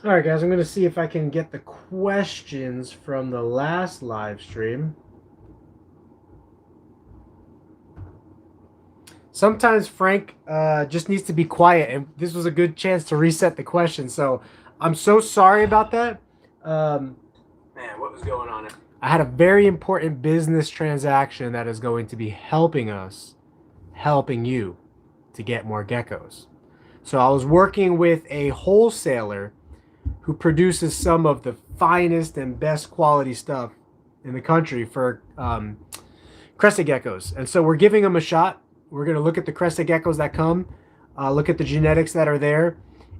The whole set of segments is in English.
All right, guys, I'm going to see if I can get the questions from the last live stream. Sometimes Frank just needs to be quiet, and this was a good chance to reset the question. So I'm so sorry about that. Um, Man, what was going on? I had a very important business transaction that is going to be helping us, helping you to get more geckos. So I was working with a wholesaler who produces some of the finest and best quality stuff in the country for crested geckos. And so we're giving them a shot. We're going to look at the crested geckos that come, look at the genetics that are there.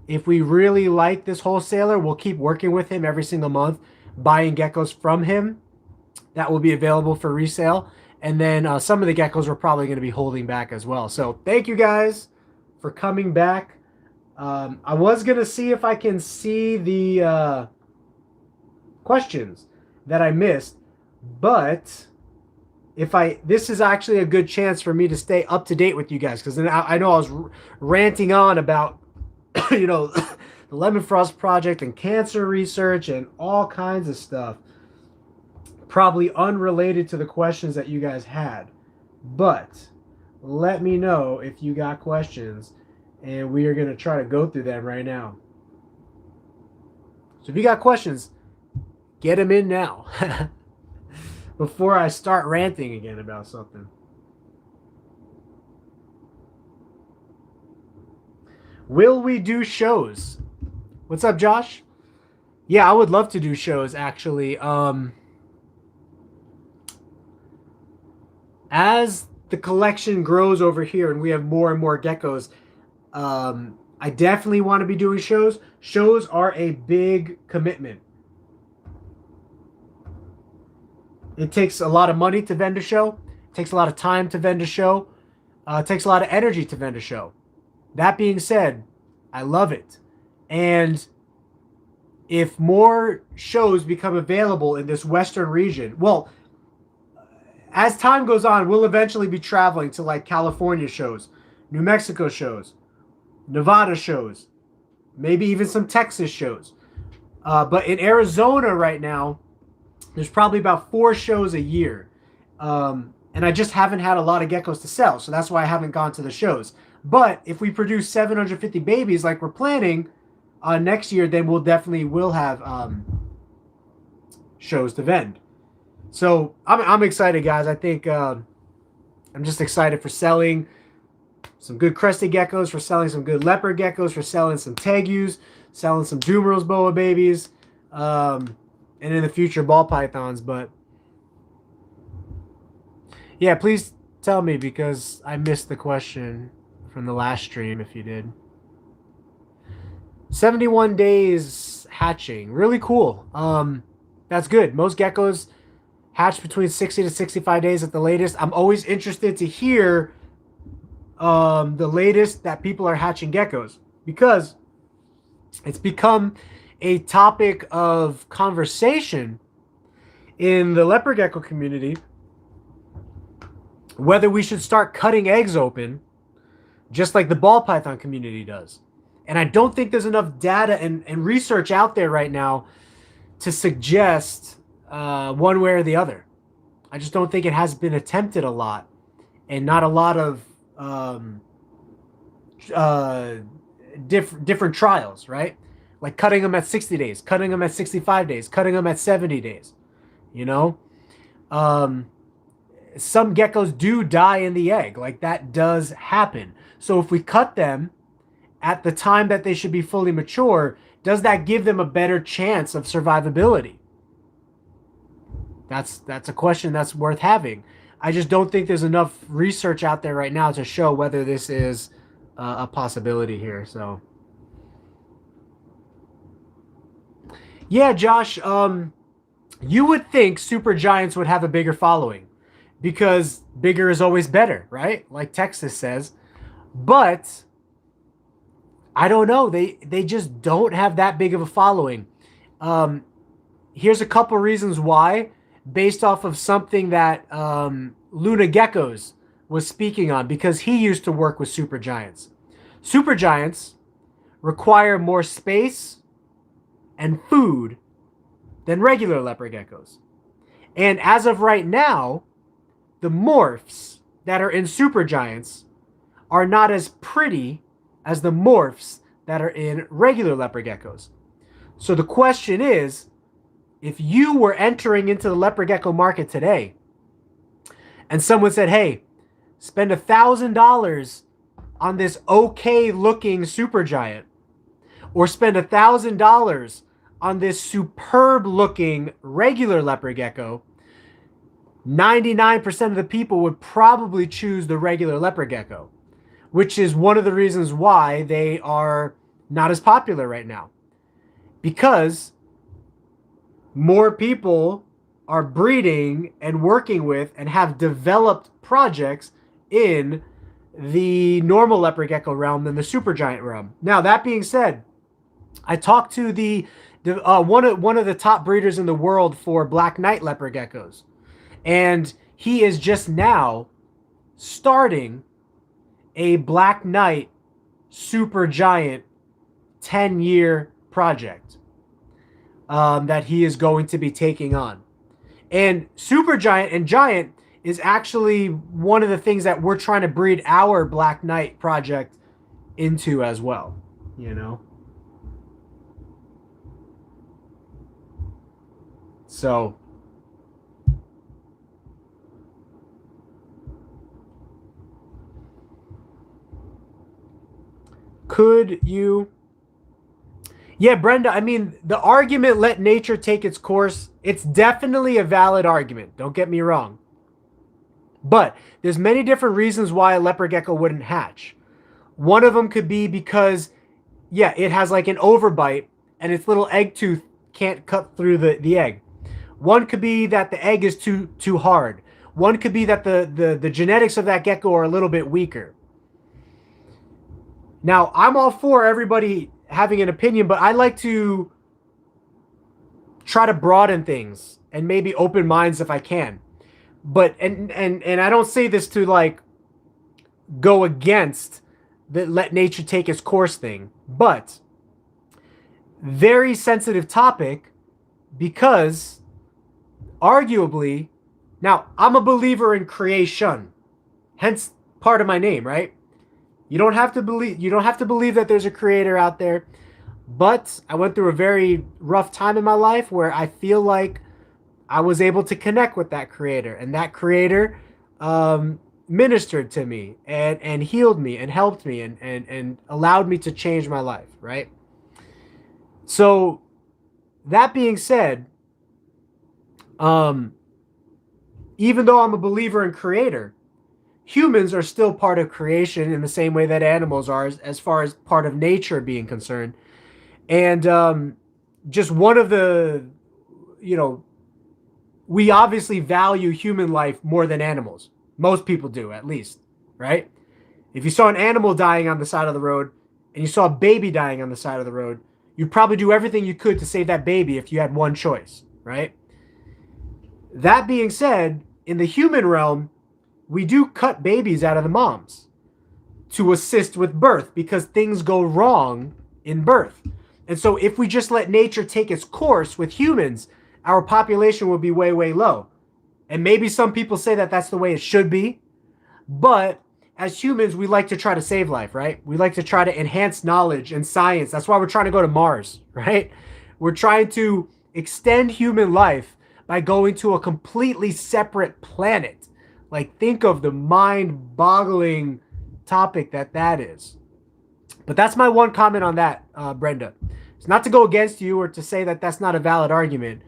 If we really like this wholesaler, we'll keep working with him every single month, buying geckos from him that will be available for resale. And then some of the geckos we're probably going to be holding back as well. So thank you guys for coming back. I was going to see if I can see the questions that I missed, but this is actually a good chance for me to stay up to date with you guys, because I know I was ranting on about the Lemon Frost Project and cancer research and all kinds of stuff, probably unrelated to the questions that you guys had. But let me know if you got questions, and we are going to try to go through them right now. So if you got questions, get them in now before I start ranting again about something. Will we do shows? What's up, Josh? Yeah, I would love to do shows, actually. As the collection grows over here and we have more and more geckos, I definitely want to be doing shows. Shows are a big commitment. It takes a lot of money to vend a show. It takes a lot of time to vend a show. It takes a lot of energy to vend a show. That being said, I love it. And if more shows become available in this Western region, well, as time goes on, we'll eventually be traveling to like California shows, New Mexico shows, Nevada shows, maybe even some Texas shows. But in Arizona right now, there's probably about 4 shows a year. And I just haven't had a lot of geckos to sell, so that's why I haven't gone to the shows. But if we produce 750 babies like we're planning next year, then we'll have shows to vend. So I'm excited, guys. I think I'm just excited for selling some good crested geckos, for selling some good leopard geckos, for selling some tegus, selling some Dumerals boa babies, and in the future ball pythons. But yeah, please tell me, because I missed the question from the last stream if you did. 71 days hatching. Really cool. That's good. Most geckos hatch between 60 to 65 days at the latest. I'm always interested to hear the latest that people are hatching geckos, because it's become a topic of conversation in the leopard gecko community, whether we should start cutting eggs open just like the ball python community does. And I don't think there's enough data and research out there right now to suggest one way or the other. I just don't think it has been attempted a lot, and not a lot of different trials, right? Like cutting them at 60 days, cutting them at 65 days, cutting them at 70 days. You know, some geckos do die in the egg. Like that does happen. So if we cut them at the time that they should be fully mature, does that give them a better chance of survivability? That's a question that's worth having. I just don't think there's enough research out there right now to show whether this is a possibility here. So yeah, Josh, you would think super giants would have a bigger following, because bigger is always better, right? Like Texas says. But I don't know. They just don't have that big of a following. Here's a couple reasons why, based off of something that Luna Geckos was speaking on, because he used to work with super giants. Super giants require more space and food than regular leopard geckos. And as of right now, the morphs that are in supergiants are not as pretty as the morphs that are in regular leopard geckos. So the question is, if you were entering into the leopard gecko market today and someone said, hey, spend $1,000 on this okay looking supergiant, or spend $1,000 on this superb looking regular leopard gecko, 99% of the people would probably choose the regular leopard gecko, which is one of the reasons why they are not as popular right now. Because more people are breeding and working with and have developed projects in the normal leopard gecko realm than the supergiant realm. Now, that being said, I talked to one of the top breeders in the world for black knight leopard geckos, and he is just now starting a black knight supergiant 10-year project that he is going to be taking on. And supergiant and giant is actually one of the things that we're trying to breed our black knight project into as well, you know. So could you... Yeah, Brenda, I mean, the argument, let nature take its course, it's definitely a valid argument. Don't get me wrong. But there's many different reasons why a leopard gecko wouldn't hatch. One of them could be because, yeah, it has like an overbite and its little egg tooth can't cut through the egg. One could be that the egg is too hard. One could be that the genetics of that gecko are a little bit weaker. Now, I'm all for everybody having an opinion, but I like to try to broaden things and maybe open minds if I can. But and I don't say this to like go against the let nature take its course thing, but very sensitive topic, because arguably, now I'm a believer in creation, hence part of my name, right? You don't have to believe that there's a creator out there, but I went through a very rough time in my life where I feel like I was able to connect with that creator, and that creator ministered to me and healed me and helped me and allowed me to change my life, right? So that being said, even though I'm a believer in creator, humans are still part of creation in the same way that animals are, as far as part of nature being concerned. And just one of the, we obviously value human life more than animals. Most people do, at least, right? If you saw an animal dying on the side of the road and you saw a baby dying on the side of the road, you'd probably do everything you could to save that baby if you had one choice, right? That being said, in the human realm, we do cut babies out of the moms to assist with birth because things go wrong in birth. And so if we just let nature take its course with humans, our population would be way, way low. And maybe some people say that that's the way it should be. But as humans, we like to try to save life, right? We like to try to enhance knowledge and science. That's why we're trying to go to Mars, right? We're trying to extend human life by going to a completely separate planet. Like, think of the mind-boggling topic that is. But that's my one comment on that, Brenda. It's not to go against you or to say that that's not a valid argument.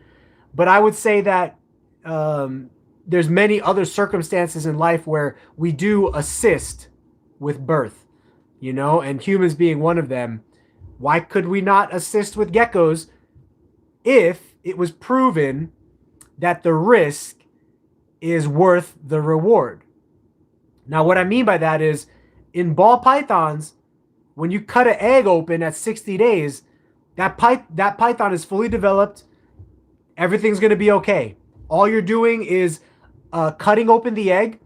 But I would say that there's many other circumstances in life where we do assist with birth, and humans being one of them. Why could we not assist with geckos if it was proven that the risk is worth the reward? Now, what I mean by that is, in ball pythons, when you cut an egg open at 60 days, that python is fully developed. Everything's going to be okay. All you're doing is cutting open the egg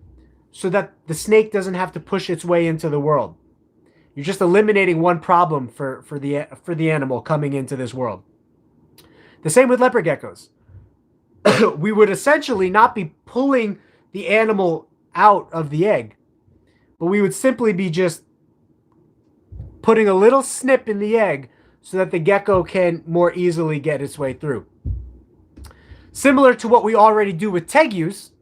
so that the snake doesn't have to push its way into the world. You're just eliminating one problem for the animal coming into this world. The same with leopard geckos. We would essentially not be pulling the animal out of the egg, but we would simply be just putting a little snip in the egg so that the gecko can more easily get its way through. Similar to what we already do with tegus,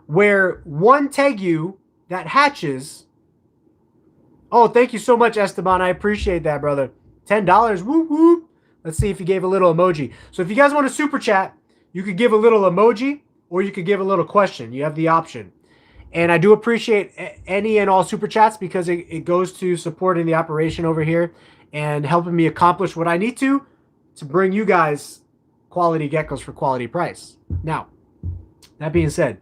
where one tegu that hatches. Oh, thank you so much, Esteban. I appreciate that, brother. $10. Whoop, whoop. Let's see if he gave a little emoji. So if you guys want to super chat, you could give a little emoji or you could give a little question. You have the option. And I do appreciate any and all super chats because it goes to supporting the operation over here and helping me accomplish what I need to bring you guys quality geckos for quality price. Now, that being said,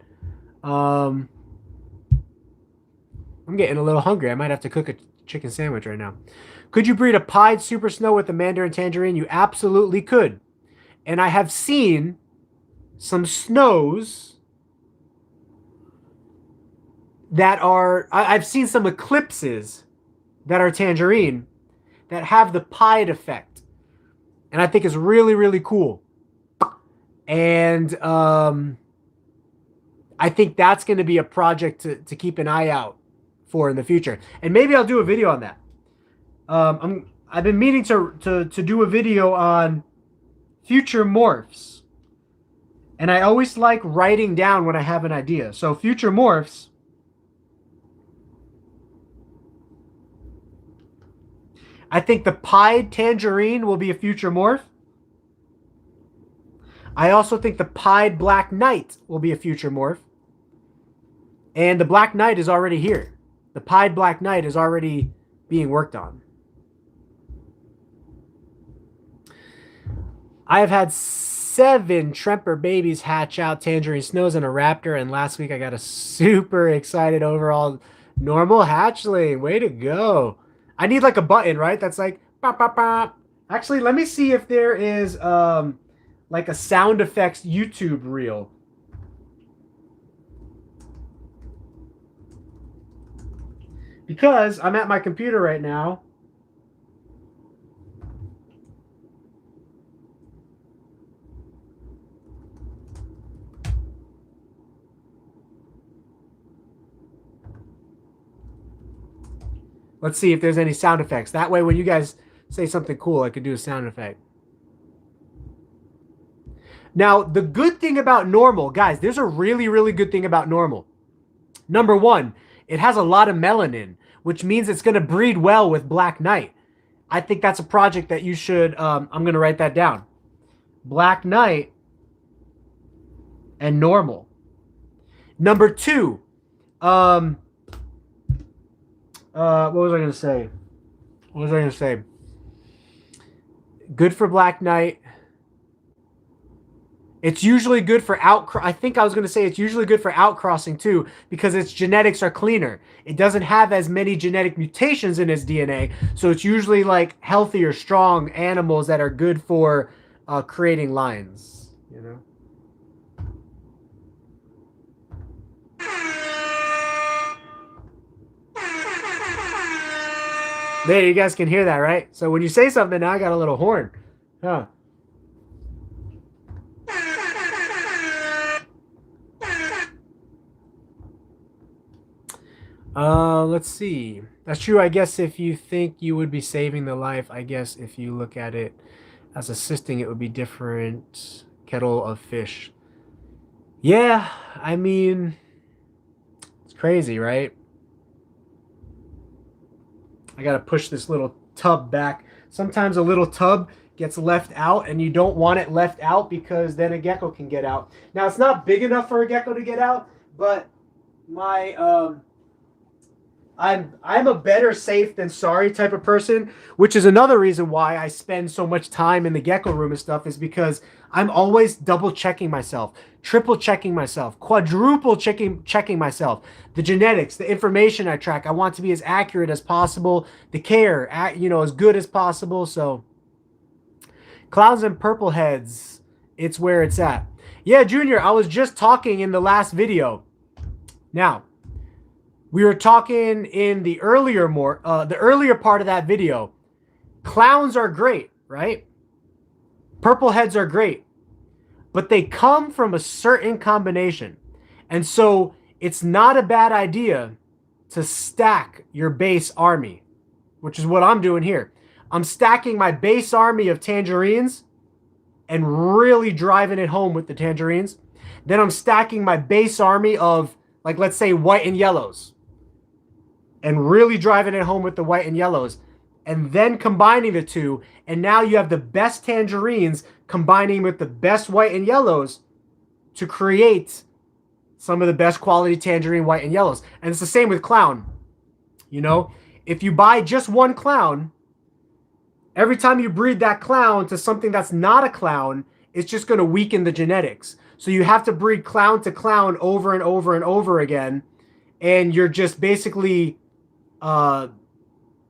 I'm getting a little hungry. I might have to cook a chicken sandwich right now. Could you breed a pied super snow with a mandarin tangerine? You absolutely could. And I have seen some snows that are... I've seen some eclipses that are tangerine that have the pied effect. And I think it's really, really cool. And I think that's going to be a project to keep an eye out for in the future. And maybe I'll do a video on that. I've been meaning to do a video on future morphs. And I always like writing down when I have an idea. So future morphs. I think the pied tangerine will be a future morph. I also think the pied black knight will be a future morph. And the black knight is already here. The pied black knight is already being worked on. I have had 7 Tremper babies hatch out tangerine snows and a raptor. And last week I got a super excited overall normal hatchling. Way to go. I need like a button, right? That's like, bah, bah, bah. Actually, let me see if there is like a sound effects YouTube reel. Because I'm at my computer right now. Let's see if there's any sound effects. That way, when you guys say something cool, I could do a sound effect. Now, the good thing about normal, guys, there's a really, really good thing about normal. Number one, it has a lot of melanin, which means it's going to breed well with Black Knight. I think that's a project that you should, I'm going to write that down. Black Knight and normal. Number two, what was I going to say? Good for Black Knight. It's usually good for I think I was going to say it's usually good for outcrossing too, because its genetics are cleaner. It doesn't have as many genetic mutations in its DNA, so it's usually like healthier, strong animals that are good for creating lines, you know? There, you guys can hear that, right? So when you say something, now I got a little horn. Huh. Let's see. That's true, I guess, if you think you would be saving the life. I guess if you look at it as assisting, it would be different kettle of fish. Yeah, I mean, it's crazy, right? I gotta push this little tub back. Sometimes a little tub gets left out, and you don't want it left out because then a gecko can get out. Now, it's not big enough for a gecko to get out, but my I'm a better safe than sorry type of person, which is another reason why I spend so much time in the gecko room and stuff, is because I'm always double checking myself, triple checking myself, quadruple checking myself. The genetics, the information I track, I want to be as accurate as possible. The care, you know, as good as possible. So clowns and purple heads, it's where it's at. Yeah, Junior, I was just talking in the last video. Now, we were talking in the earlier part of that video. Clowns are great, right? Purple heads are great, but they come from a certain combination. And so it's not a bad idea to stack your base army, which is what I'm doing here. I'm stacking my base army of tangerines and really driving it home with the tangerines. Then I'm stacking my base army of, like, let's say white and yellows, and really driving it home with the white and yellows, and then combining the two. And now you have the best tangerines combining with the best white and yellows to create some of the best quality tangerine white and yellows. And it's the same with clown. You know, if you buy just one clown, every time you breed that clown to something that's not a clown, it's just going to weaken the genetics. So you have to breed clown to clown over and over and over again. And you're just basically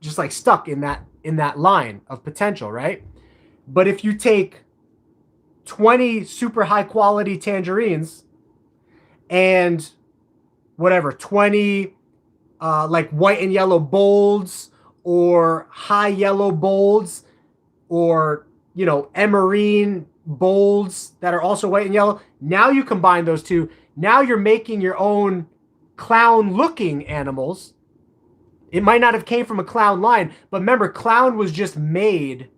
just like stuck in that line of potential, right? But if you take 20 super high quality tangerines and whatever, 20 like white and yellow bolds or high yellow bolds, or, you know, emerine bolds that are also white and yellow. Now you combine those two. Now you're making your own clown looking animals. It might not have came from a clown line, but remember, clown was just made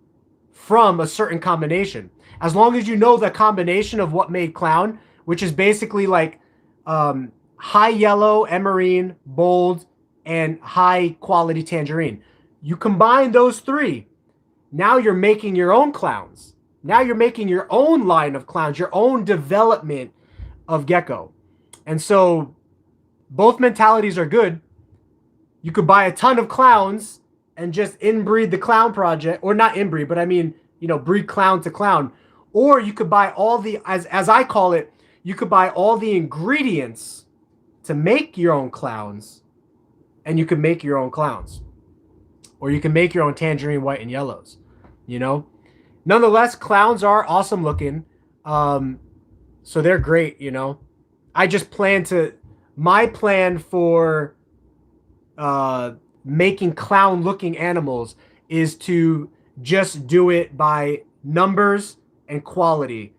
from a certain combination. As long as you know the combination of what made clown, which is basically like high yellow, emerine, bold, and high quality tangerine. You combine those three. Now you're making your own clowns. Now you're making your own line of clowns, your own development of gecko. And so both mentalities are good. You could buy a ton of clowns and just inbreed the clown project, or not inbreed, but I mean, you know, breed clown to clown. Or you could buy all the, as I call it, you could buy all the ingredients to make your own clowns, and you could make your own clowns. Or you can make your own tangerine white and yellows, you know? Nonetheless, clowns are awesome looking. So they're great, you know? I just plan to, my plan for making clown looking animals is to just do it by numbers and quality,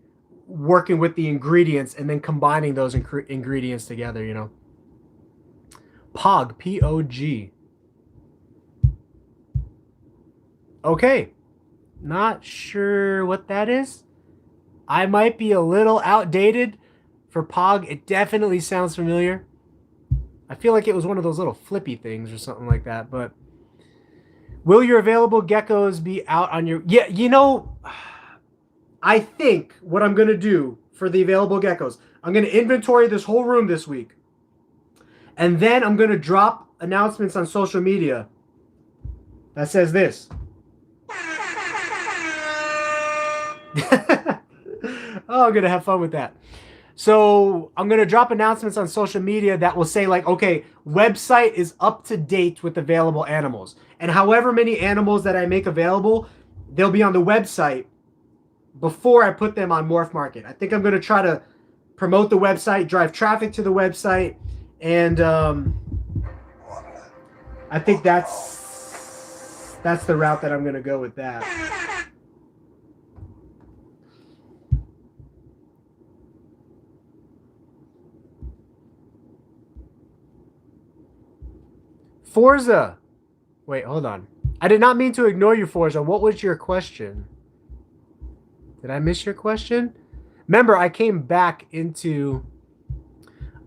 working with the ingredients and then combining those ingredients together, you know? Pog, P-O-G. Okay, not sure what that is. I might be a little outdated for Pog. It definitely sounds familiar. I feel like it was one of those little flippy things or something like that. But will your available geckos be out on your... Yeah, you know, I think what I'm going to do for the available geckos, I'm going to inventory this whole room this week. And then I'm going to drop announcements on social media that says this. Oh, I'm going to have fun with that. So I'm going to drop announcements on social media that will say like, okay, website is up to date with available animals. And however many animals that I make available, they'll be on the website before I put them on Morph Market. I think I'm going to try to promote the website, drive traffic to the website. And I think that's the route that I'm going to go with that. Forza. Wait, hold on. I did not mean to ignore you, Forza. What was your question? Did I miss your question? Remember, I came back into...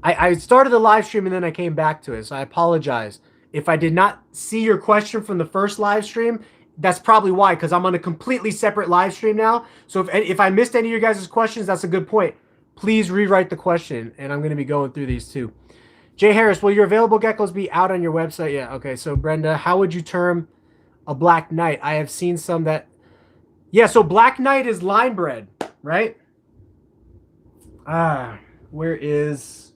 I started the live stream and then I came back to it, so I apologize. If I did not see your question from the first live stream, that's probably why, because I'm on a completely separate live stream now. So if I missed any of your guys' questions, that's a good point. Please rewrite the question, and I'm going to be going through these too. Jay Harris, will your available geckos be out on your website? Yeah, okay. So Brenda, how would you term a black knight? I have seen some that... Yeah, so black knight is line bred, right? Where is...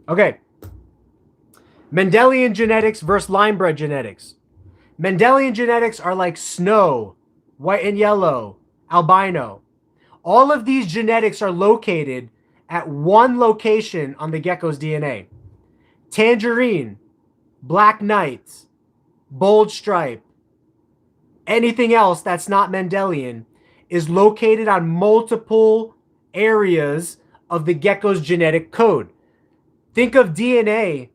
Okay. Mendelian genetics versus line bred genetics. Mendelian genetics are like snow, white and yellow, albino. All of these genetics are located at one location on the gecko's DNA. Tangerine, black knight, bold stripe, anything else that's not Mendelian is located on multiple areas of the gecko's genetic code. Think of DNA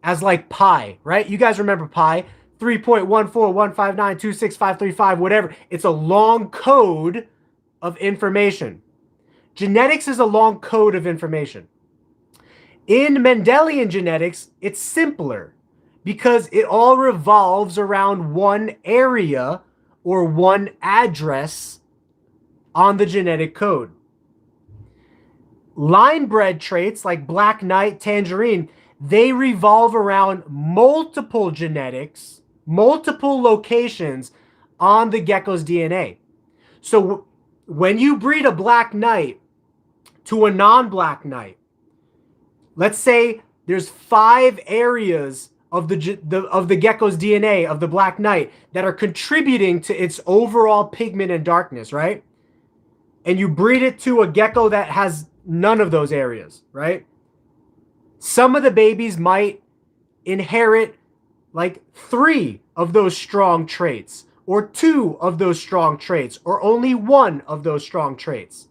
as like pi, right? You guys remember pi? 3.141592655, whatever. It's a long code of information. Genetics is a long code of information. In Mendelian genetics, it's simpler because it all revolves around one area or one address on the genetic code. Line-bred traits like black knight, tangerine, they revolve around multiple genetics, multiple locations on the gecko's DNA. So when you breed a black knight to a non-black knight, let's say there's 5 areas of the gecko's DNA of the black knight that are contributing to its overall pigment and darkness, right? And you breed it to a gecko that has none of those areas, right? Some of the babies might inherit like 3 of those strong traits, or 2 of those strong traits, or only 1 of those strong traits.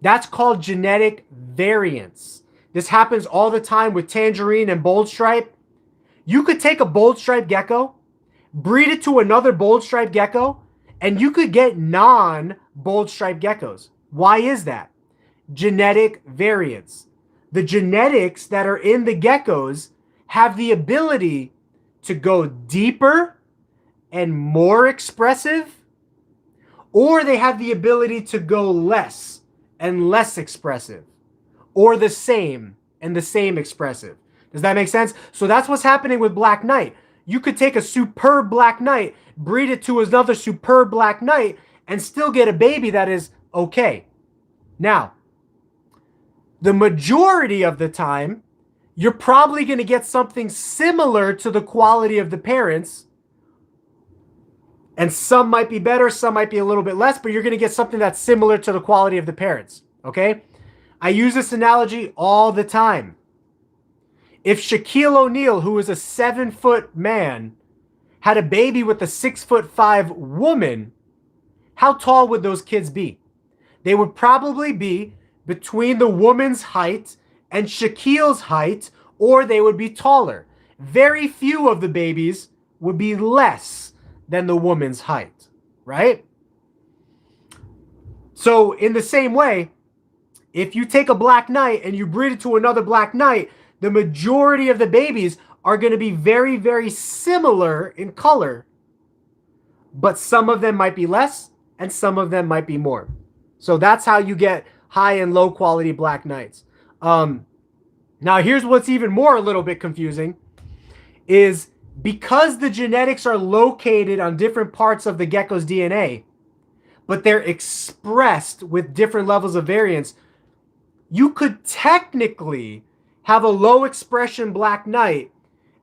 That's called genetic variance. This happens all the time with tangerine and bold stripe. You could take a bold stripe gecko, breed it to another bold stripe gecko, and you could get non-bold stripe geckos. Why is that? Genetic variance. The genetics that are in the geckos have the ability to go deeper and more expressive, or they have the ability to go less and less expressive, or the same and the same expressive. Does that make sense? So that's what's happening with black knight. You could take a superb black knight, breed it to another superb black knight, and still get a baby that is okay. Now, the majority of the time, you're probably going to get something similar to the quality of the parents. And some might be better, some might be a little bit less, but you're going to get something that's similar to the quality of the parents. Okay? I use this analogy all the time. If Shaquille O'Neal, who is a 7-foot man, had a baby with a 6'5" woman, how tall would those kids be? They would probably be between the woman's height and Shaquille's height, or they would be taller. Very few of the babies would be less than the woman's height, right? So in the same way, if you take a black knight and you breed it to another black knight, the majority of the babies are going to be very, very similar in color, but some of them might be less and some of them might be more. So that's how you get high and low quality black knights. Now here's what's even more a little bit confusing is because the genetics are located on different parts of the gecko's DNA, but they're expressed with different levels of variance, you could technically have a low expression black knight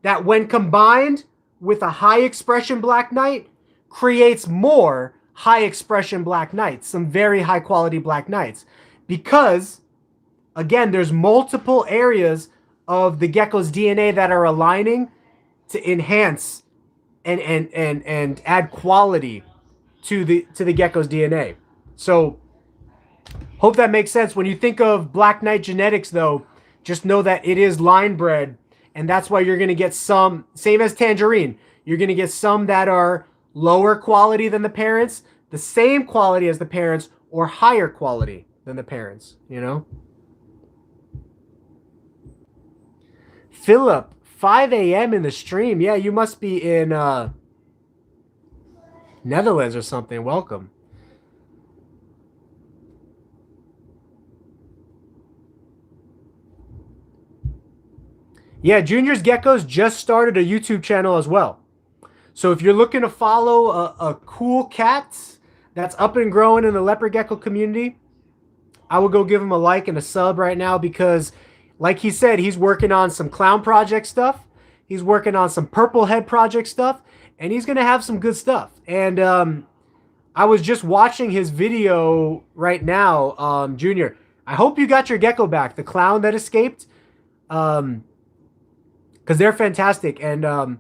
that when combined with a high expression black knight creates more high expression black knights, some very high quality black knights. Because, again, there's multiple areas of the gecko's DNA that are aligning to enhance and add quality to the gecko's DNA. So, hope that makes sense. When you think of black knight genetics, though, just know that it is line bred, and that's why you're going to get some, same as tangerine, you're going to get some that are lower quality than the parents, the same quality as the parents, or higher quality than the parents, you know? Philip, 5 a.m. in the stream. Yeah, you must be in Netherlands or something. Welcome. Yeah, Junior's Geckos just started a YouTube channel as well. So if you're looking to follow a cool cat that's up and growing in the leopard gecko community, I would go give him a like and a sub right now because, like he said, he's working on some clown project stuff. He's working on some purple head project stuff, and he's going to have some good stuff. And I was just watching his video right now, Junior. I hope you got your gecko back, the clown that escaped. Because they're fantastic. And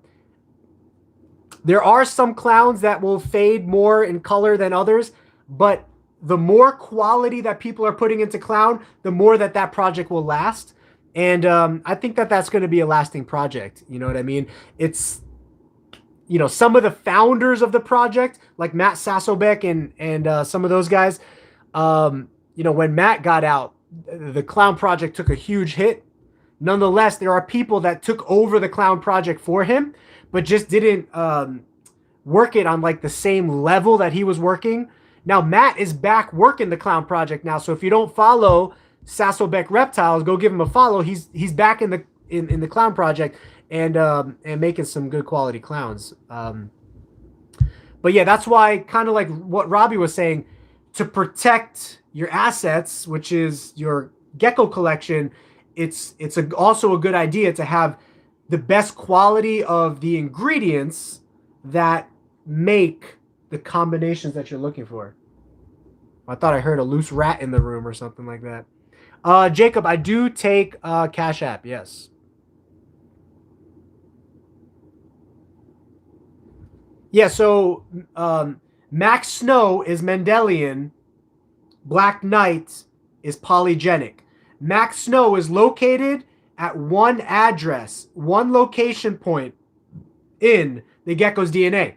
There are some clowns that will fade more in color than others, but the more quality that people are putting into clown, the more that that project will last. And I think that that's going to be a lasting project. You know what I mean? It's, you know, some of the founders of the project, like Matt Sassobek and some of those guys, you know, when Matt got out, the clown project took a huge hit. Nonetheless, there are people that took over the clown project for him, but just didn't work it on like the same level that he was working. Now Matt is back working the clown project now, so if you don't follow Sassobek Reptiles, go give him a follow. He's back in the clown project and making some good quality clowns. But yeah, that's why, kind of like what Robbie was saying, to protect your assets, which is your gecko collection, it's also a good idea to have the best quality of the ingredients that make the combinations that you're looking for. I thought I heard a loose rat in the room or something like that. Jacob, I do take Cash App, yes. Yeah, so Max Snow is Mendelian. Black Knight is polygenic. Max Snow is located at one address, one location point in the gecko's DNA.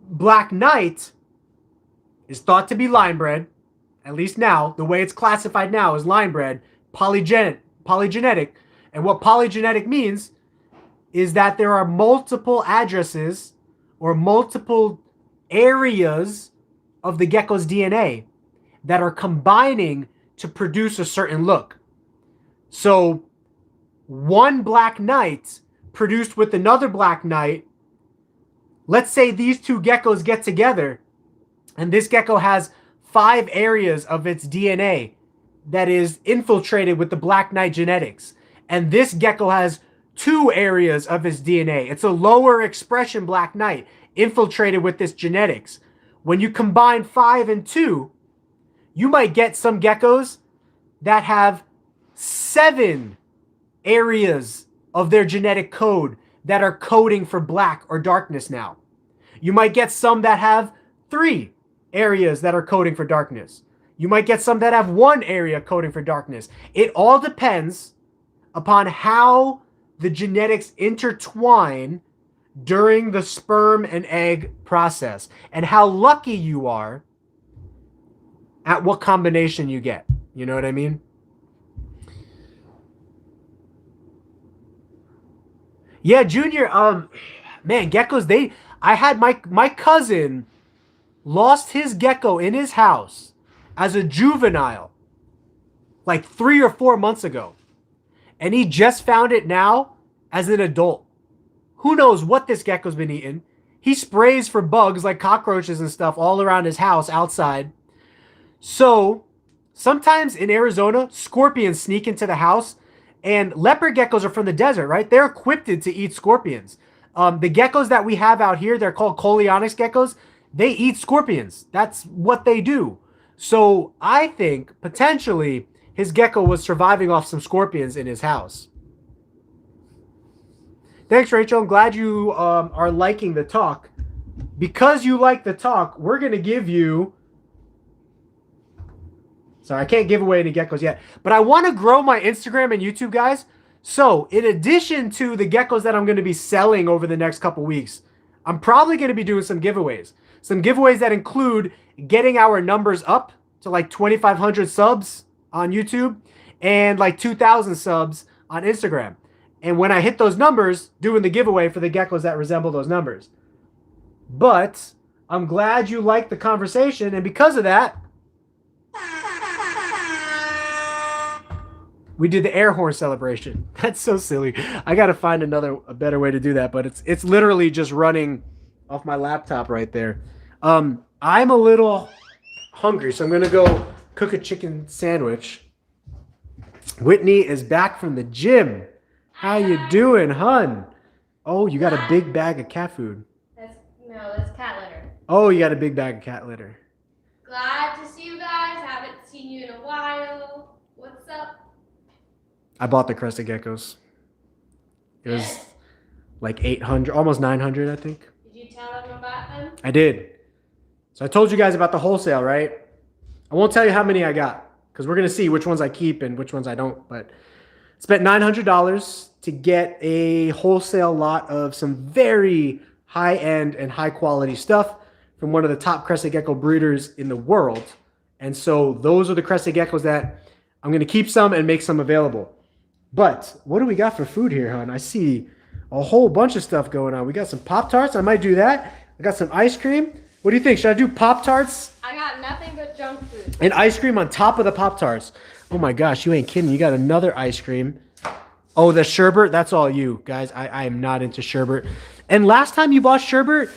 Black Knight is thought to be line bred, at least now. The way it's classified now is line bred, polygenetic. And what polygenetic means is that there are multiple addresses or multiple areas of the gecko's DNA that are combining to produce a certain look. So one Black Knight produced with another Black Knight, let's say these two geckos get together and this gecko has 5 areas of its DNA that is infiltrated with the Black Knight genetics. And this gecko has 2 areas of his DNA. It's a lower expression Black Knight infiltrated with this genetics. When you combine 5 and 2, you might get some geckos that have 7 areas of their genetic code that are coding for black or darkness now. You might get some that have 3 areas that are coding for darkness. You might get some that have 1 area coding for darkness. It all depends upon how the genetics intertwine during the sperm and egg process and how lucky you are at what combination you get. You know what I mean? Yeah, Junior, man, geckos, I had my cousin lost his gecko in his house as a juvenile like 3 or 4 months ago. And he just found it now as an adult. Who knows what this gecko's been eating? He sprays for bugs like cockroaches and stuff all around his house outside. So sometimes in Arizona, scorpions sneak into the house, and leopard geckos are from the desert, right? They're equipped to eat scorpions. The geckos that we have out here, they're called Coleonyx geckos. They eat scorpions. That's what they do. So I think potentially his gecko was surviving off some scorpions in his house. Thanks, Rachel. I'm glad you are liking the talk. Because you like the talk, we're going to give you... Sorry, I can't give away any geckos yet. But I want to grow my Instagram and YouTube, guys. So in addition to the geckos that I'm going to be selling over the next couple weeks, I'm probably going to be doing some giveaways. Some giveaways that include getting our numbers up to like 2,500 subs on YouTube and like 2,000 subs on Instagram. And when I hit those numbers, doing the giveaway for the geckos that resemble those numbers. But I'm glad you liked the conversation. And because of that, we did the air horn celebration. That's so silly. I got to find a better way to do that. But it's literally just running off my laptop right there. I'm a little hungry, so I'm going to go cook a chicken sandwich. Whitney is back from the gym. How you doing, hun? Oh, you got a big bag of cat food. That's cat litter. Oh, you got a big bag of cat litter. Glad to see you guys. Haven't seen you in a while. What's up? I bought the crested geckos. It was Yes. like 800, almost 900, I think. Did you tell them about them? I did. So I told you guys about the wholesale, right? I won't tell you how many I got because we're going to see which ones I keep and which ones I don't. But I spent $900 to get a wholesale lot of some very high-end and high-quality stuff from one of the top crested gecko breeders in the world. And so those are the crested geckos that I'm going to keep some and make some available. But what do we got for food here, hon? I see a whole bunch of stuff going on. We got some Pop-Tarts. I might do that. I got some ice cream. What do you think? Should I do Pop-Tarts? I got nothing but junk food. And ice cream on top of the Pop-Tarts. Oh my gosh, you ain't kidding. You got another ice cream. Oh, the sherbet? That's all you, guys. I am not into sherbet. And last time you bought sherbet,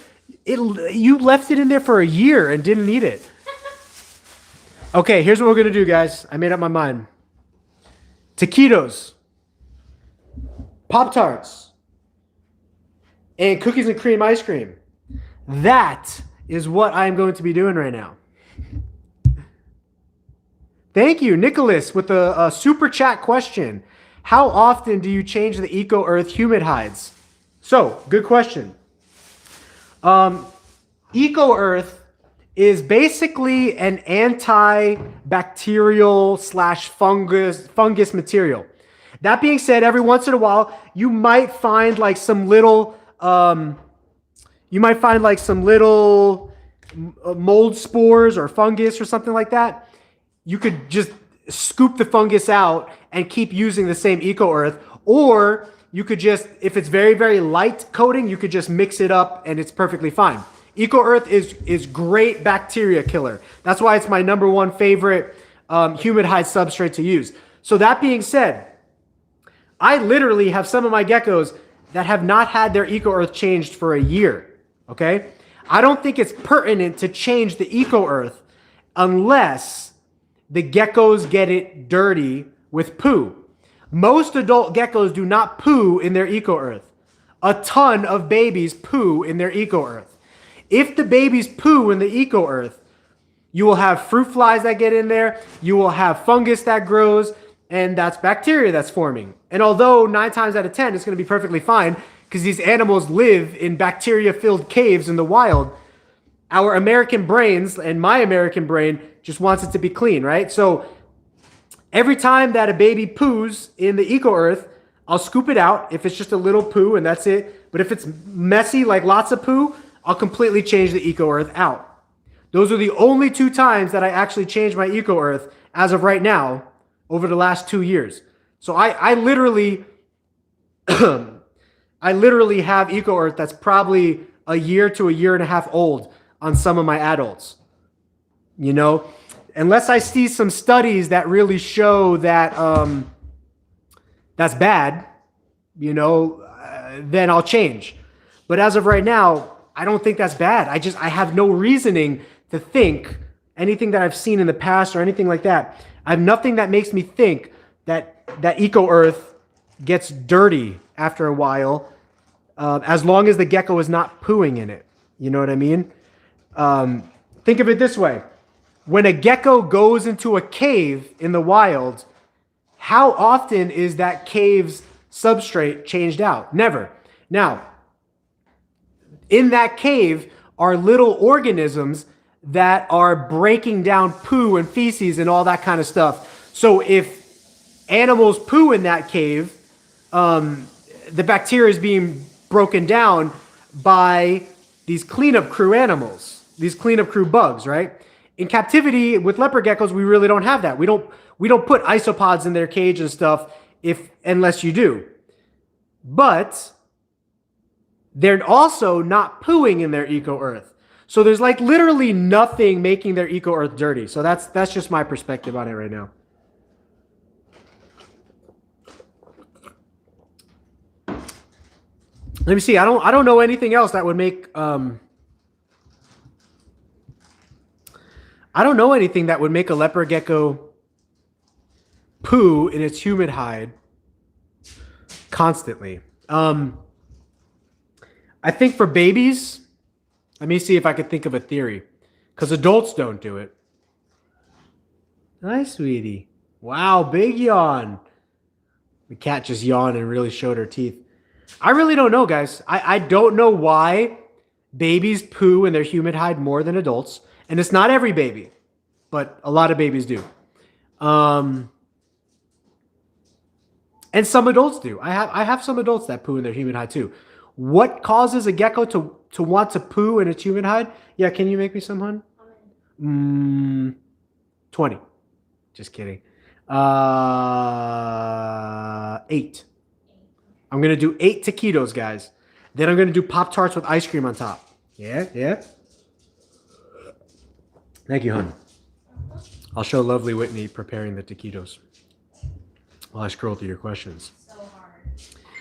you left it in there for a year and didn't eat it. Okay, here's what we're going to do, guys. I made up my mind. Taquitos, Pop-Tarts, and cookies and cream ice cream. That is what I'm going to be doing right now. Thank you, Nicholas, with a super chat question. How often do you change the Eco Earth humid hides? So, good question. Eco Earth is basically an antibacterial / fungus material. That being said, every once in a while, you might find like some little mold spores or fungus or something like that. You could just scoop the fungus out and keep using the same Eco Earth, or you could just, if it's very, very light coating, you could just mix it up and it's perfectly fine. Eco Earth is great bacteria killer. That's why it's my #1 favorite humid hide substrate to use. So that being said, I literally have some of my geckos that have not had their Eco Earth changed for a year. Okay? I don't think it's pertinent to change the Eco Earth unless the geckos get it dirty with poo. Most adult geckos do not poo in their Eco Earth. A ton of babies poo in their Eco Earth. If the babies poo in the Eco Earth, you will have fruit flies that get in there, you will have fungus that grows, and that's bacteria that's forming. And although 9 times out of 10 it's going to be perfectly fine because these animals live in bacteria-filled caves in the wild, our American brains and my American brain just wants it to be clean, right? So every time that a baby poos in the Eco Earth, I'll scoop it out if it's just a little poo and that's it. But if it's messy, like lots of poo, I'll completely change the Eco Earth out. Those are the only 2 times that I actually changed my Eco Earth as of right now over the last 2 years. So I literally have Eco Earth that's probably a year to a year and a half old on some of my adults. You know, unless I see some studies that really show that that's bad, you know, then I'll change. But as of right now, I don't think that's bad. I have no reasoning to think anything that I've seen in the past or anything like that. I have nothing that makes me think that Eco Earth gets dirty after a while, as long as the gecko is not pooing in it. You know what I mean? Think of it this way. When a gecko goes into a cave in the wild, how often is that cave's substrate changed out? Never. Now, in that cave are little organisms that are breaking down poo and feces and all that kind of stuff. So if animals poo in that cave, the bacteria is being broken down by these cleanup crew animals, these cleanup crew bugs, right? In captivity with leopard geckos, we really don't have that. We don't put isopods in their cage and stuff unless you do. But they're also not pooing in their Eco Earth. So there's like literally nothing making their Eco Earth dirty. So that's just my perspective on it right now. Let me see. I don't know anything else that would make I don't know anything that would make a leopard gecko poo in its humid hide constantly. I think for babies, let me see if I could think of a theory. Because adults don't do it. Hi, sweetie. Wow, big yawn. The cat just yawned and really showed her teeth. I really don't know, guys. I don't know why babies poo in their human hide more than adults. And it's not every baby, but a lot of babies do. And some adults do. I have some adults that poo in their human hide too. What causes a gecko to want to poo in its human hide? Yeah, can you make me some, hun? 20. Just kidding. 8. I'm going to do 8 taquitos, guys. Then I'm going to do Pop-Tarts with ice cream on top. Yeah, yeah. Thank you, hon. I'll show lovely Whitney preparing the taquitos while I scroll through your questions. So hard.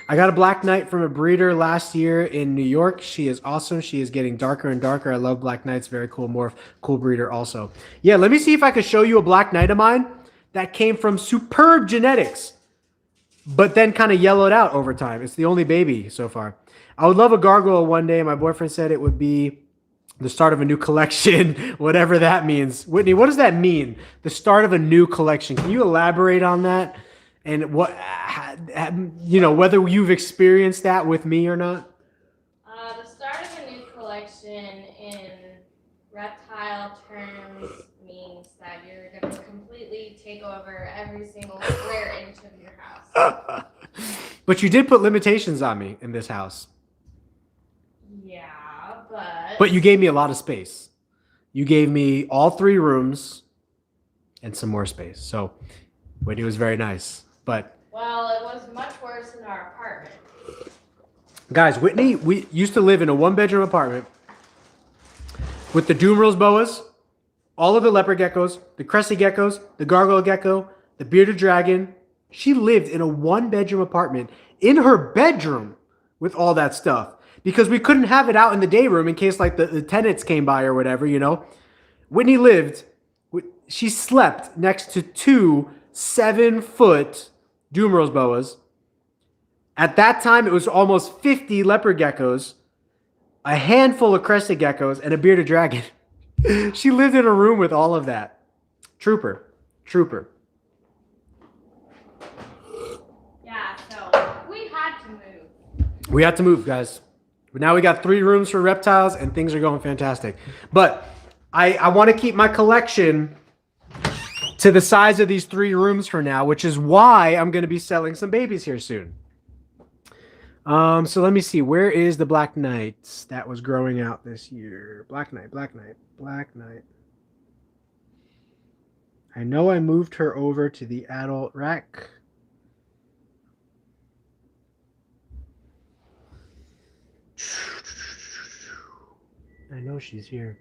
I got a black knight from a breeder last year in New York. She is awesome. She is getting darker and darker. I love black knights. Very cool morph. Cool breeder also. Yeah, let me see if I could show you a black knight of mine that came from superb genetics, but then kind of yellowed out over time. It's the only baby so far. I would love a gargoyle one day. My boyfriend said it would be the start of a new collection, whatever that means. Whitney, what does that mean? The start of a new collection. Can you elaborate on that? And what, you know, whether you've experienced that with me or not? The start of a new collection in reptile terms means that you're going to completely take over every single square inch of your house. But you did put limitations on me in this house. Yeah, But you gave me a lot of space. You gave me all 3 rooms and some more space. So Whitney was very nice. But well, it was much worse in our apartment. guys, Whitney, we used to live in a 1-bedroom apartment with the Dumerals boas, all of the leopard geckos, the crested geckos, the gargoyle gecko, the bearded dragon. She lived in a 1-bedroom apartment in her bedroom with all that stuff because we couldn't have it out in the day room in case like the tenants came by or whatever, you know. Whitney she slept next to 2 7-foot Dumerals boas. At that time, it was almost 50 leopard geckos, a handful of crested geckos, and a bearded dragon. She lived in a room with all of that. Trooper. Yeah, so we had to move. We had to move, guys. But now we got 3 rooms for reptiles, and things are going fantastic. But I want to keep my collection to the size of these 3 rooms for now, which is why I'm going to be selling some babies here soon. So let me see. Where is the Black Knight that was growing out this year? Black Knight. I know I moved her over to the adult rack. I know she's here.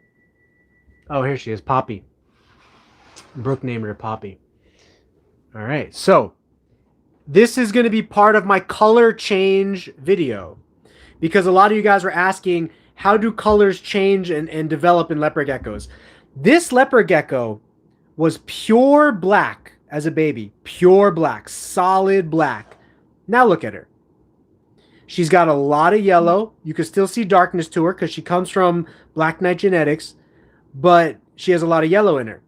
Oh, here she is. Poppy. Brooke named her Poppy. All right. So this is going to be part of my color change video because a lot of you guys were asking, how do colors change and develop in leopard geckos? This leopard gecko was pure black as a baby. Pure black. Solid black. Now look at her. She's got a lot of yellow. You can still see darkness to her because she comes from Black Knight genetics, but she has a lot of yellow in her.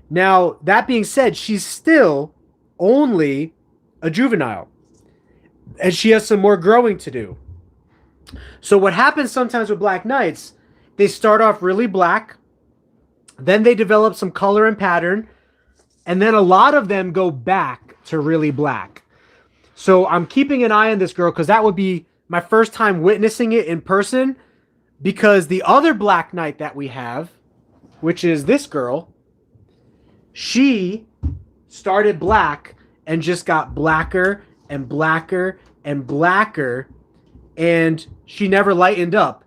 Now, that being said, she's still only a juvenile, and she has some more growing to do. So what happens sometimes with Black Knights, they start off really black, then they develop some color and pattern, and then a lot of them go back to really black. So I'm keeping an eye on this girl because that would be my first time witnessing it in person, because the other Black Knight that we have, which is this girl, she started black and just got blacker and blacker and blacker, and she never lightened up.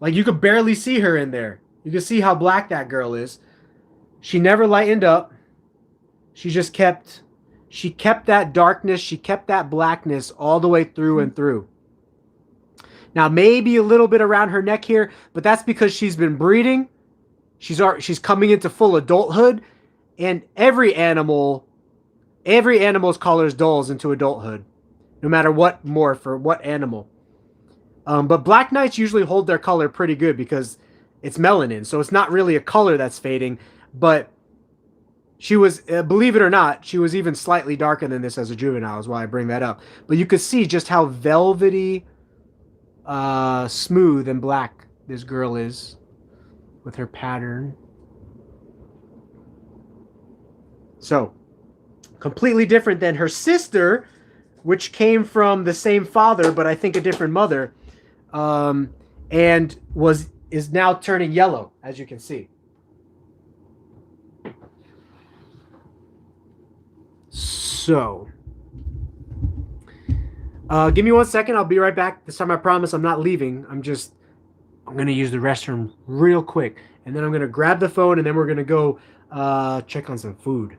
Like, you could barely see her in there. You can see how black that girl is. She never lightened up. She just kept that darkness, she kept that blackness all the way through and through. Now, maybe a little bit around her neck here, but that's because she's been breeding. She's coming into full adulthood, and every animal's colors dulls into adulthood, no matter what morph or what animal. But Black Knights usually hold their color pretty good because it's melanin, so it's not really a color that's fading. But she was, believe it or not, she was even slightly darker than this as a juvenile, is why I bring that up. But you could see just how velvety smooth and black this girl is with her pattern. So, completely different than her sister, which came from the same father, but I think a different mother, and is now turning yellow, as you can see. So, give me 1 second. I'll be right back. This time I promise I'm not leaving. I'm going to use the restroom real quick. And then I'm going to grab the phone and then we're going to go check on some food.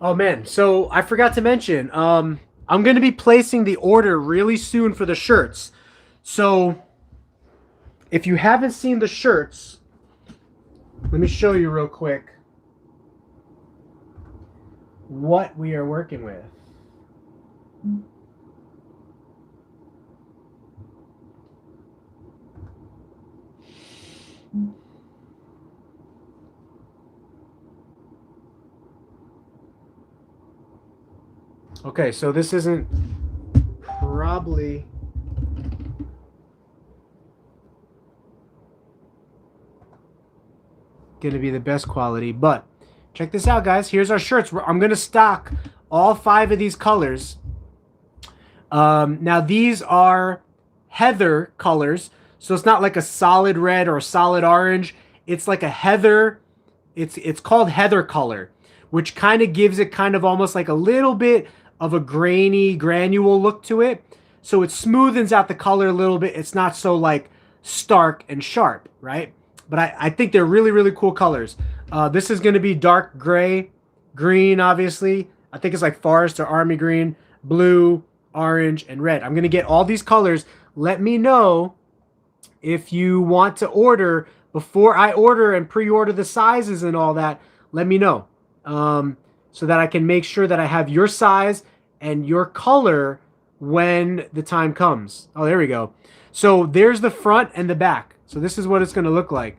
Oh man, so I forgot to mention, I'm going to be placing the order really soon for the shirts. So if you haven't seen the shirts, let me show you real quick what we are working with. Okay, so this isn't probably going to be the best quality, but check this out, guys. Here's our shirts. I'm going to stock all 5 of these colors. Now, these are heather colors, so it's not like a solid red or a solid orange. It's like a heather. It's called heather color, which kind of gives it kind of almost like a little bit of a grainy granule look to it. So it smoothens out the color a little bit. It's not so like stark and sharp, right? But I think they're really, really cool colors. This is going to be dark gray, green, obviously. I think it's like forest or army green, blue, orange, and red. I'm going to get all these colors. Let me know if you want to order before I order and pre-order the sizes and all that. Let me know. So that I can make sure that I have your size and your color when the time comes. Oh, there we go. So there's the front and the back. So this is what it's going to look like.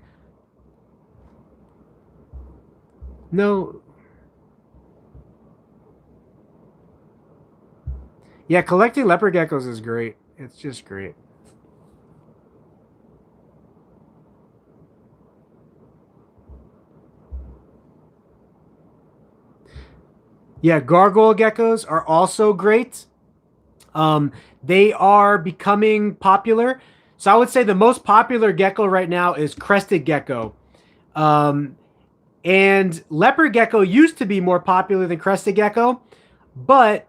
No. Yeah, collecting leopard geckos is great. It's just great. Yeah, gargoyle geckos are also great. They are becoming popular. So I would say the most popular gecko right now is crested gecko. And leopard gecko used to be more popular than crested gecko, but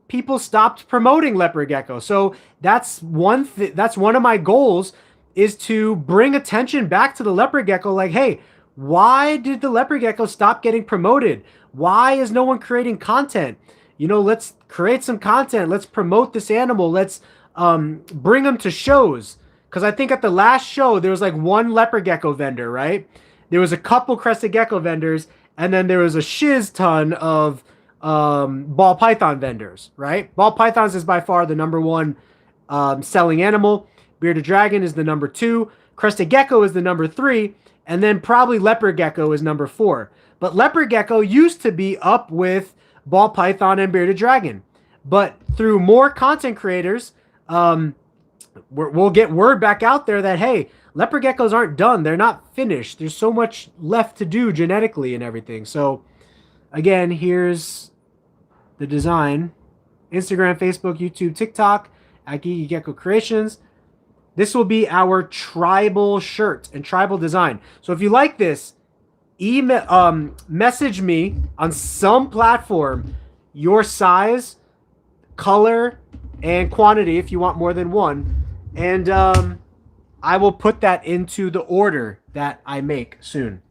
people stopped promoting leopard gecko. So that's one of my goals, is to bring attention back to the leopard gecko. Like, hey, why did the leopard gecko stop getting promoted? Why is no one creating content? You know, let's create some content. Let's promote this animal. Let's bring them to shows. Because I think at the last show, there was like one leopard gecko vendor, right? There was a couple crested gecko vendors, and then there was a shiz ton of ball python vendors, right? Ball pythons is by far the #1 selling animal. Bearded dragon is the #2. Crested gecko is the #3. And then probably leopard gecko is #4. But leopard gecko used to be up with ball python and bearded dragon. But through more content creators, we'll get word back out there that, hey, leopard geckos aren't done. They're not finished. There's so much left to do genetically and everything. So, again, here's the design. Instagram, Facebook, YouTube, TikTok, at GeekyGeckoCreations. This will be our tribal shirt and tribal design. So if you like this, message me on some platform your size, color and quantity if you want more than one. And I will put that into the order that I make soon.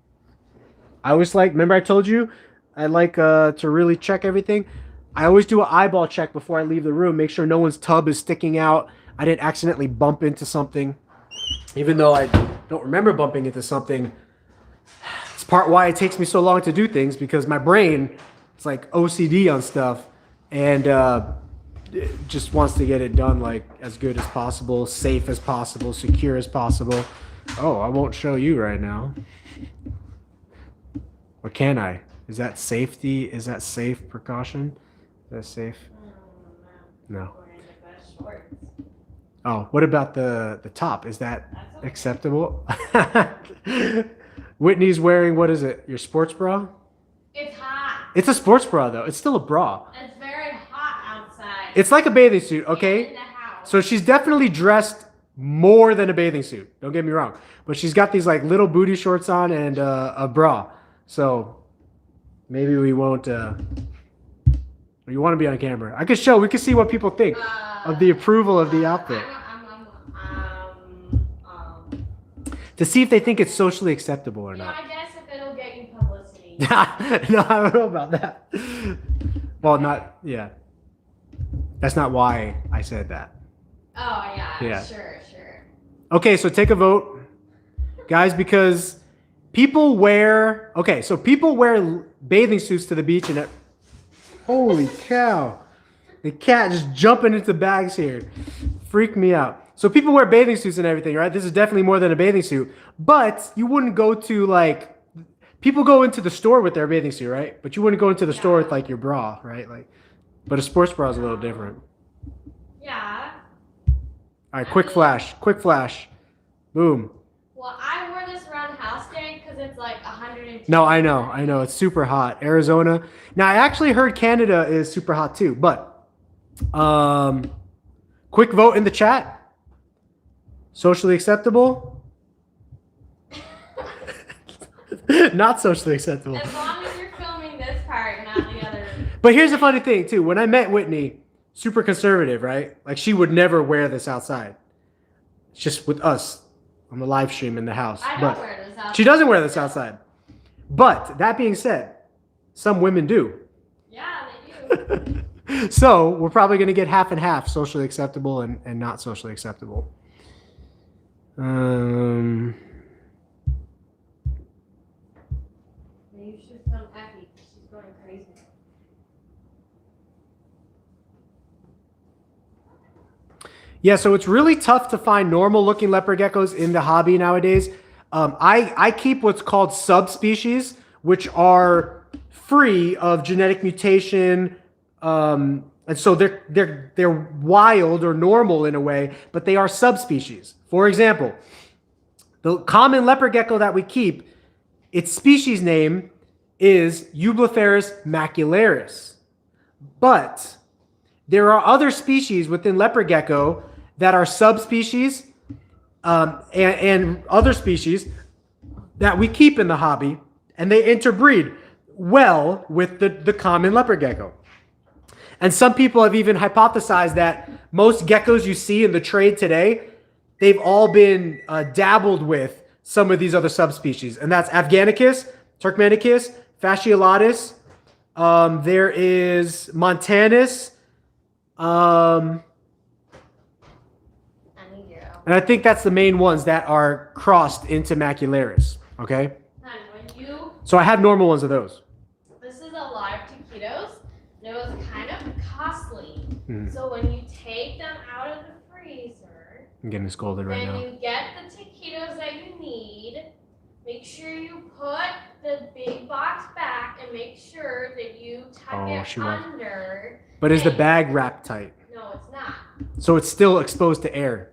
I always like, remember I told you, I like to really check everything. I always do an eyeball check before I leave the room, make sure no one's tub is sticking out. I didn't accidentally bump into something. Even though I don't remember bumping into something. It's part why it takes me so long to do things, because my brain, it's like OCD on stuff, and it just wants to get it done like as good as possible, safe as possible, secure as possible. Oh, I won't show you right now. Or can I? Is that safety? Is that safe precaution? Is that safe? No. Oh, what about the top? Is that acceptable? Whitney's wearing, what is it? Your sports bra? It's hot. It's a sports bra though. It's still a bra. It's very hot outside. It's like a bathing suit, okay? In the house. So she's definitely dressed more than a bathing suit. Don't get me wrong. But she's got these like little booty shorts on and a bra. So maybe we won't. You want to be on camera? I could show. We could see what people think of the approval of the outfit. To see if they think it's socially acceptable or not. I guess if it'll get you publicity. No, I don't know about that. Well, not, yeah. That's not why I said that. Oh, Yeah. Sure. Okay, so take a vote. Guys, because people wear, okay, so people wear bathing suits to the beach and holy cow. The cat just jumping into bags here. Freaked me out. So people wear bathing suits and everything, right? This is definitely more than a bathing suit. But you wouldn't go to like, people go into the store with their bathing suit, right? But you wouldn't go into the store with like your bra, right? Like, but a sports bra is a little different. Yeah. All right, quick flash. Boom. Well, I wore this around the house today because it's like 102. No, I know. It's super hot. Arizona. Now, I actually heard Canada is super hot too, but quick vote in the chat. Socially acceptable? Not socially acceptable. As long as you're filming this part, not the other. But here's the funny thing too. When I met Whitney, super conservative, right? Like she would never wear this outside. It's just with us on the live stream in the house. I don't wear this outside. She doesn't wear this outside. But that being said, some women do. Yeah, they do. So we're probably going to get half and half, socially acceptable and not socially acceptable. Maybe you should film Effie because she's going crazy. Yeah, so it's really tough to find normal looking leopard geckos in the hobby nowadays. I keep what's called subspecies, which are free of genetic mutation. And so they're wild or normal in a way, but they are subspecies. For example, the common leopard gecko that we keep, its species name is Eublepharis macularis. But there are other species within leopard gecko that are subspecies and other species that we keep in the hobby, and they interbreed well with the common leopard gecko. And some people have even hypothesized that most geckos you see in the trade today, they've all been dabbled with some of these other subspecies. And that's Afghanicus, Turkmenicus, Fasciolatus. There is Montanus. And I think that's the main ones that are crossed into Macularis. Okay? So I have normal ones of those. This is a live taquitos. It was kind of costly. So when you take them out of the freezer, I'm getting scolded right now. and you get the taquitos that you need, make sure you put the big box back and make sure that you tuck it under. But is the bag wrapped tight? No, it's not. So it's still exposed to air?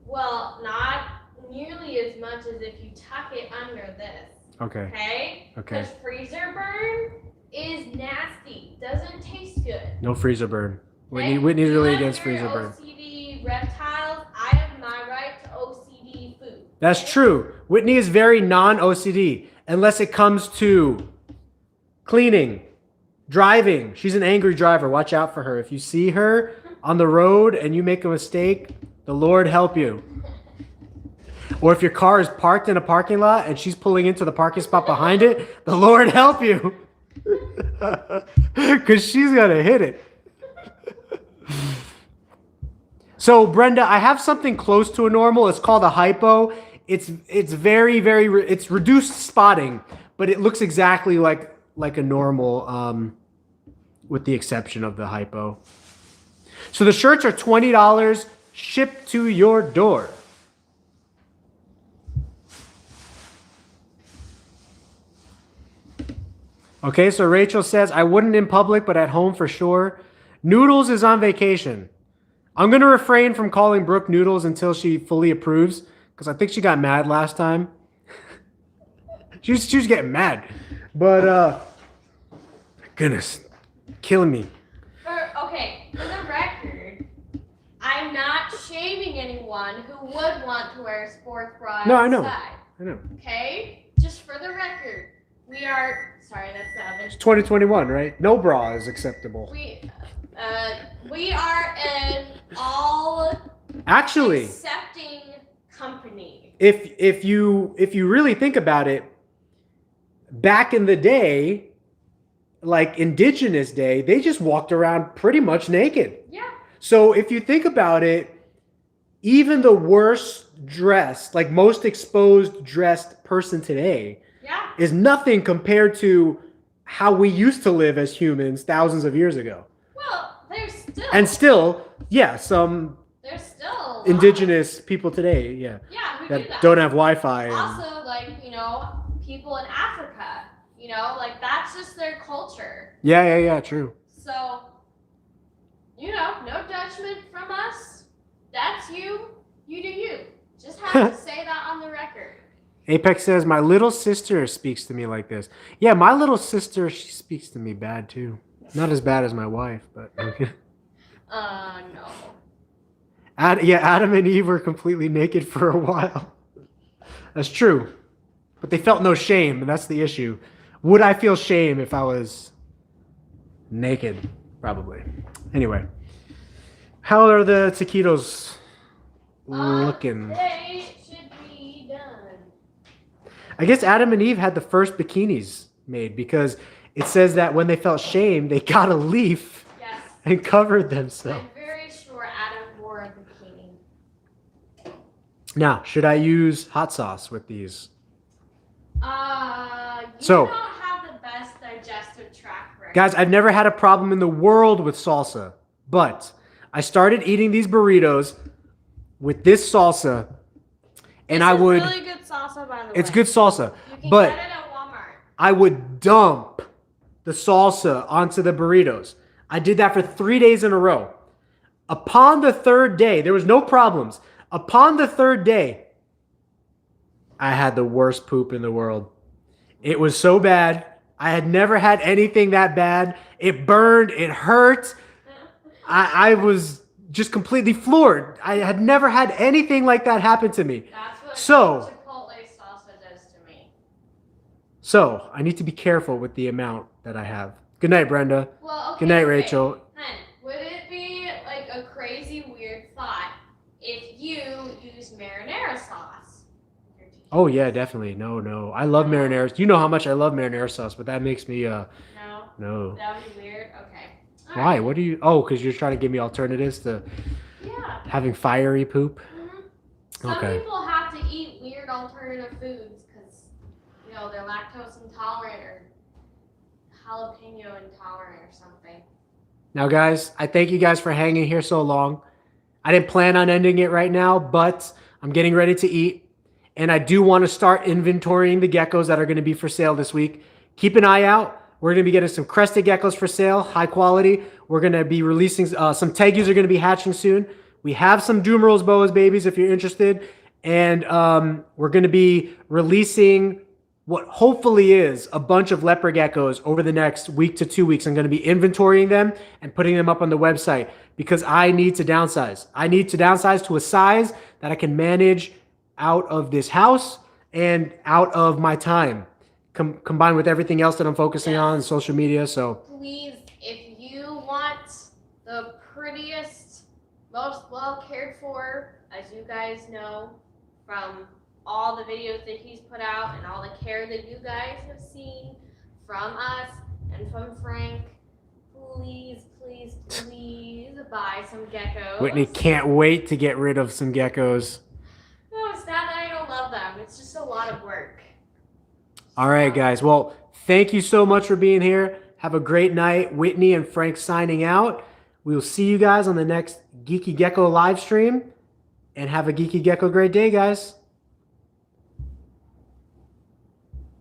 Well, not nearly as much as if you tuck it under this. Okay. Okay? Okay. Because freezer burn is nasty. Doesn't taste good. No freezer burn. Okay? Whitney's really You against have your freezer burn. OCD reptiles. I have my right to OCD food. That's true. Whitney is very non-OCD unless it comes to cleaning, Driving. She's an angry driver. Watch out for her. If you see her on the road and you make a mistake, the Lord help you. Or if your car is parked in a parking lot and she's pulling into the parking spot behind it, the Lord help you. Because she's going to hit it. So, Brenda, I have something close to a normal. It's called a hypo. It's very, it's reduced spotting, but it looks exactly like a normal, with the exception of the hypo. So the shirts are $20 shipped to your door. Okay, so Rachel says, I wouldn't in public, but at home for sure. Noodles is on vacation. I'm going to refrain from calling Brooke Noodles until she fully approves, because I think she got mad last time. she was getting mad. But, goodness, killing me. Okay, for the record, I'm not shaming anyone who would want to wear a sports bra outside. No, I know. Okay? Just for the record, we are... Sorry, that's It's 2021, right? No bra is acceptable. We are an all Actually, accepting company. if you really think about it, back in the day, like Indigenous Day, they just walked around pretty much naked. Yeah. So if you think about it, even the worst dressed, like most exposed dressed person today, is nothing compared to how we used to live as humans thousands of years ago. Well, there's still... And still, yeah, some there's still indigenous people today, yeah, who that do that. don't have Wi-Fi. Also, like, people in Africa, like that's just their culture. Yeah, true. So, no judgment from us. That's you. You do you. Just have to say that on the record. Apex says, my little sister speaks to me like this. Yeah, my little sister, she speaks to me bad too. Not as bad as my wife, but okay. No. Adam and Eve were completely naked for a while. That's true. But they felt no shame, and that's the issue. Would I feel shame if I was naked? Probably. Anyway. How are the taquitos looking? They should be done. I guess Adam and Eve had the first bikinis made because it says that when they felt shame, they got a leaf and covered themselves. I'm very sure Adam wore a bikini. Now, should I use hot sauce with these? You don't have the best digestive tract record. Guys, I've never had a problem in the world with salsa, but I started eating these burritos with this salsa, and I would... It's really good salsa, by the way. It's good salsa, You can but get it at Walmart. I would dump the salsa onto the burritos. I did that for 3 days in a row. Upon the third day, there was no problems. Upon the third day, I had the worst poop in the world. It was so bad. I had never had anything that bad. It burned. It hurt. I was just completely floored. I had never had anything like that happen to me. That's what Chipotle salsa does to me. So I need to be careful with the amount that I have. Good night, Brenda. Well, okay, good night, Rachel. Hun, would it be like a crazy weird thought if you use marinara sauce? Oh yeah, definitely. No. I love marinara. You know how much I love marinara sauce, but that makes me no. That would be weird. Okay. All Why? right. What do you? Oh, because you're trying to give me alternatives to having fiery poop. Mm-hmm. Some people have to eat weird alternative foods because they're lactose intolerant or jalapeno intolerant or something. Now, guys, I thank you guys for hanging here so long. I didn't plan on ending it right now, but I'm getting ready to eat, and I do want to start inventorying the geckos that are going to be for sale this week. Keep an eye out. We're going to be getting some crested geckos for sale, high quality. We're going to be releasing some Tegus are going to be hatching soon. We have some Dumerals boas babies if you're interested, and we're going to be releasing what hopefully is a bunch of leopard geckos over the next week to 2 weeks. I'm going to be inventorying them and putting them up on the website because I need to downsize. I need to downsize to a size that I can manage out of this house and out of my time. combined with everything else that I'm focusing Yes. on social media. So Please, if you want the prettiest, most well cared for, as you guys know from all the videos that he's put out and all the care that you guys have seen from us and from Frank, please, please, please buy some geckos. Whitney can't wait to get rid of some geckos. No, it's not that I don't love them. It's just a lot of work. All right, guys. Well, thank you so much for being here. Have a great night. Whitney and Frank signing out. We will see you guys on the next Geeky Gecko live stream. And have a Geeky Gecko great day, guys.